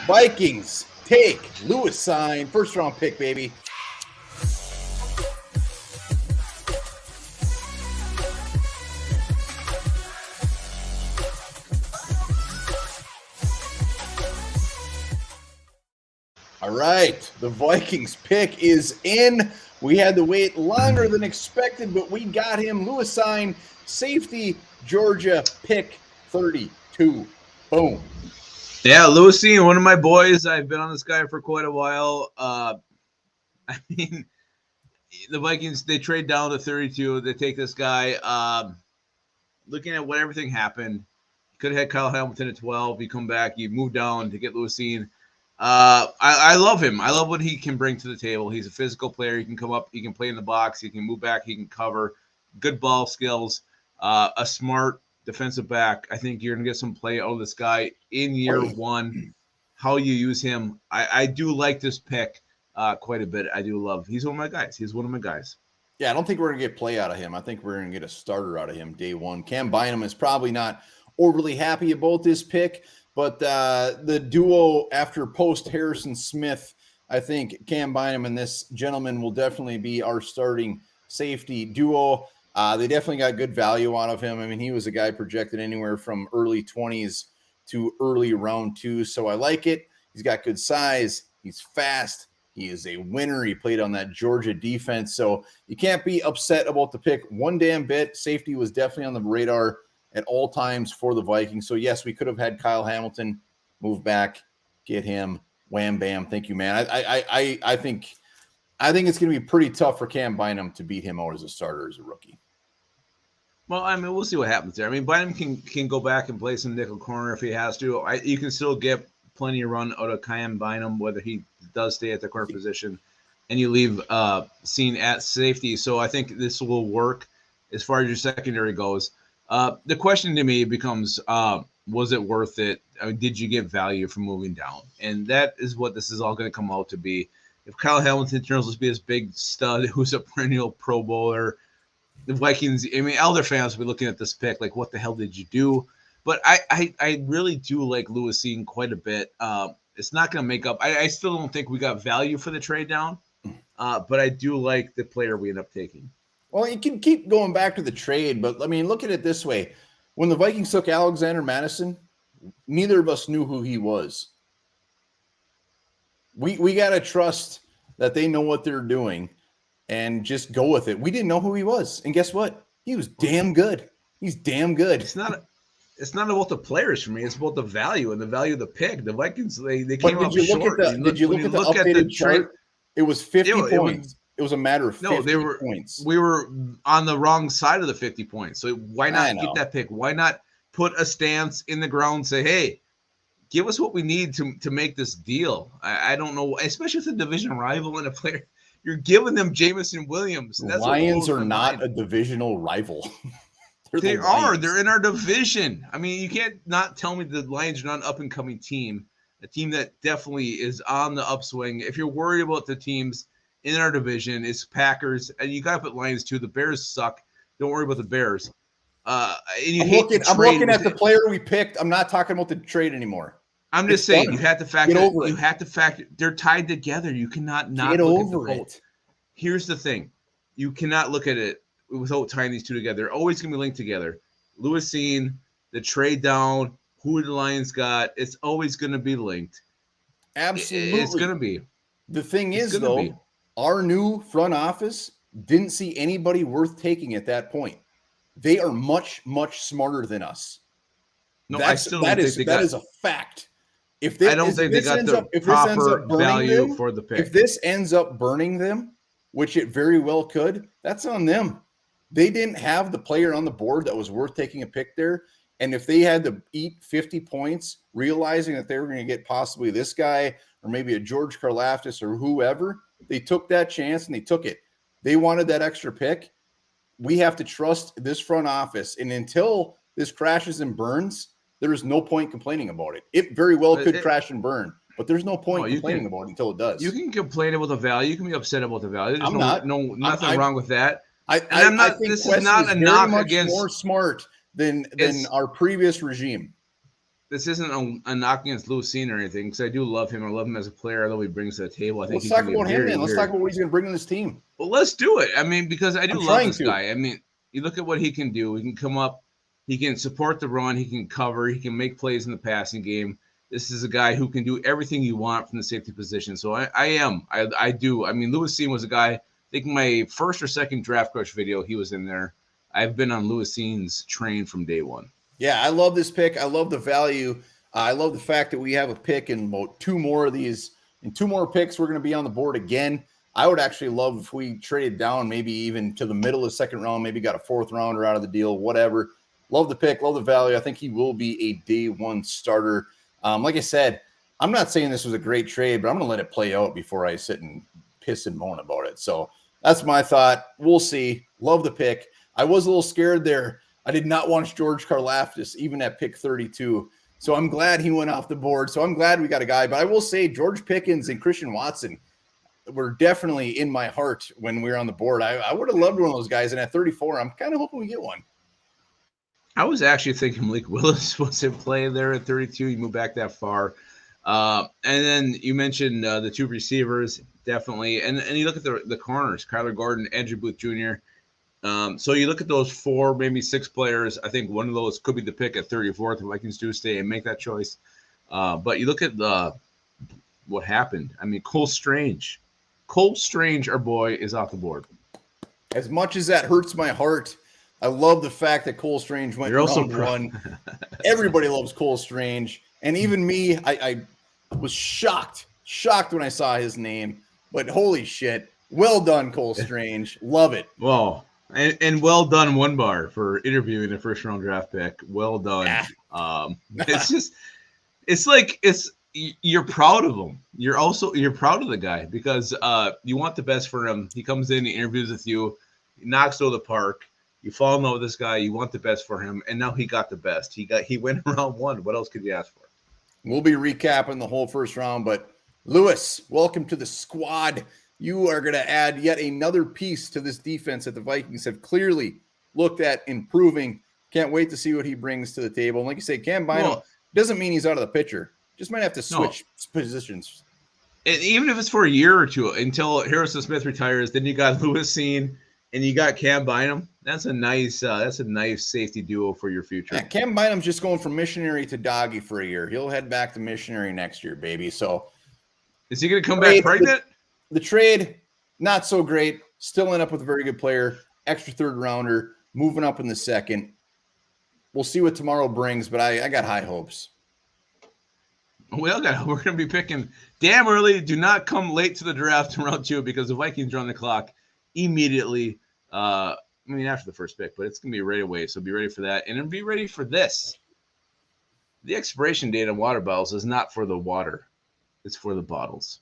Vikings take Lewis Sign, first round pick, baby. All right, the Vikings pick is in. We had to wait longer than expected, but we got him. Lewis Sign, safety, Georgia, pick 32. Boom. Yeah, Lucy, one of my boys. I've been on this guy for quite a while. I mean, the Vikings, they trade down to 32. They take this guy. Looking at what everything happened, you could have had Kyle Hamilton at 12. You come back, you move down to get Lucine. I love him. I love what he can bring to the table. He's a physical player. He can come up. He can play in the box. He can move back. He can cover. Good ball skills. A smart defensive back. I think you're going to get some play out of this guy in year one. How you use him. I do like this pick quite a bit. I do love. He's one of my guys. He's one of my guys. Yeah, I don't think we're going to get play out of him. I think we're going to get a starter out of him day one. Cam Bynum is probably not overly happy about this pick, but the duo after post Harrison Smith, I think Cam Bynum and this gentleman will definitely be our starting safety duo. They definitely got good value out of him. I mean, he was a guy projected anywhere from early 20s to early round 2, so I like it. He's got good size. He's fast. He is a winner. He played on that Georgia defense, so you can't be upset about the pick one damn bit. Safety was definitely on the radar at all times for the Vikings. So, yes, we could have had Kyle Hamilton move back, get him, wham, bam. Thank you, man. I think it's going to be pretty tough for Cam Bynum to beat him out as a starter as a rookie. Well, I mean, we'll see what happens there. I mean, Bynum can go back and play some nickel corner if he has to. You can still get plenty of run out of Cam Bynum, whether he does stay at the corner position, and you leave Cine at safety. So I think this will work as far as your secondary goes. The question to me becomes, was it worth it? I mean, did you get value from moving down? And that is what this is all going to come out to be. If Kyle Hamilton turns out to be this big stud who's a perennial Pro Bowler, the Vikings, I mean, Elder fans will be looking at this pick like, what the hell did you do? But I really do like Lewis Cine quite a bit. It's not going to make up. I still don't think we got value for the trade down, but I do like the player we end up taking. Well, you can keep going back to the trade, but, I mean, look at it this way. When the Vikings took Alexander Madison, neither of us knew who he was. We got to trust that they know what they're doing and just go with it. We didn't know who he was, and guess what? He was damn good. He's damn good. It's not about the players for me. It's about the value and the value of the pick. The Vikings, they came up short. Did you look at the updated chart? It was 50 points. It was a matter of 50 points. We were on the wrong side of the 50 points. So why not get that pick? Why not put a stance in the ground and say, hey, give us what we need to make this deal? I don't know, especially with a division rival and a player. You're giving them Jamison Williams. The Lions are not a divisional rival. They are. They're in our division. I mean, you can't not tell me the Lions are not an up-and-coming team, a team that definitely is on the upswing. If you're worried about the teams in our division, it's Packers, and you got to put Lions too. The Bears suck. Don't worry about the Bears. I'm looking at the player we picked. I'm not talking about the trade anymore. I'm just saying you have to factor. They're tied together. You cannot not get look over at the it. Here's the thing: you cannot look at it without tying these two together. They're always going to be linked together. Lewis Cine, the trade down, who the Lions got, it's always going to be linked. Absolutely. It's going to be. The thing is, though, our new front office didn't see anybody worth taking at that point. They are much, much smarter than us. No, I still don't think that is a fact. I don't think they got the proper value for the pick. If this ends up burning them, which it very well could, that's on them. They didn't have the player on the board that was worth taking a pick there. And if they had to eat 50 points, realizing that they were going to get possibly this guy or maybe a George Karlaftis or whoever, they took that chance and they took it. They wanted that extra pick. We have to trust this front office. And until this crashes and burns, there is no point complaining about it. It very well could crash and burn, but there's no point complaining about it until it does. You can complain about the value. You can be upset about the value. There's nothing wrong with that. I think this is not a knock against more smart than our previous regime. this isn't a knock against Lewis Cine or anything, because I do love him. I love him as a player. I love what he brings to the table. I think Let's he talk can be a about him very then. Let's talk about what he's going to bring to this team. Well, let's do it. I mean, because I do I'm love trying this to. guy. I mean, you look at what he can do. He can come up. He can support the run. He can cover. He can make plays in the passing game. This is a guy who can do everything you want from the safety position. So I do. I mean, Lewis Cine was a guy, I think my first or second draft crush video, he was in there. I've been on Lewis Cine's train from day one. Yeah, I love this pick. I love the value. I love the fact that we have a pick in about two more of these. In two more picks, we're going to be on the board again. I would actually love if we traded down, maybe even to the middle of the second round, maybe got a fourth rounder out of the deal, whatever. Love the pick, love the value. I think he will be a day one starter. Like I said, I'm not saying this was a great trade, but I'm going to let it play out before I sit and piss and moan about it. So that's my thought. We'll see. Love the pick. I was a little scared there. I did not want George Karlaftis even at pick 32. So I'm glad he went off the board. So I'm glad we got a guy. But I will say George Pickens and Christian Watson were definitely in my heart when we were on the board. I would have loved one of those guys. And at 34, I'm kind of hoping we get one. I was actually thinking Malik Willis was in play there at 32. You move back that far. And then you mentioned the two receivers, definitely. And you look at the corners, Kyler Gordon, Andrew Booth Jr. So you look at those four, maybe six players. I think one of those could be the pick at 34 if the Vikings do stay and make that choice. But you look at what happened. I mean, Cole Strange, our boy, is off the board. As much as that hurts my heart, I love the fact that Cole Strange went round one. Everybody loves Cole Strange. And even me, I was shocked when I saw his name. But holy shit, well done, Cole Strange. Love it. Well, and well done, Onebar, for interviewing the first round draft pick. Well done. Yeah. You're proud of him. You're proud of the guy because you want the best for him. He comes in, he interviews with you, he knocks out of the park. You fall in love with this guy. You want the best for him, and now he got the best. He went round one. What else could you ask for? We'll be recapping the whole first round, but Lewis, welcome to the squad. You are going to add yet another piece to this defense that the Vikings have clearly looked at improving. Can't wait to see what he brings to the table. And like you say, Cam Bynum doesn't mean he's out of the picture. Just might have to switch positions. And even if it's for a year or two until Harrison Smith retires, then you got Lewis Cine and you got Cam Bynum. That's a nice safety duo for your future. Yeah, Cam Bynum's just going from missionary to doggy for a year. He'll head back to missionary next year, baby. So is he going to come back pregnant? The trade, not so great. Still end up with a very good player. Extra third rounder, moving up in the second. We'll see what tomorrow brings, but I got high hopes. We're going to be picking damn early. Do not come late to the draft in round two because the Vikings are on the clock immediately. After the first pick, but it's going to be right away. So be ready for that. And then be ready for this. The expiration date on water bottles is not for the water. It's for the bottles.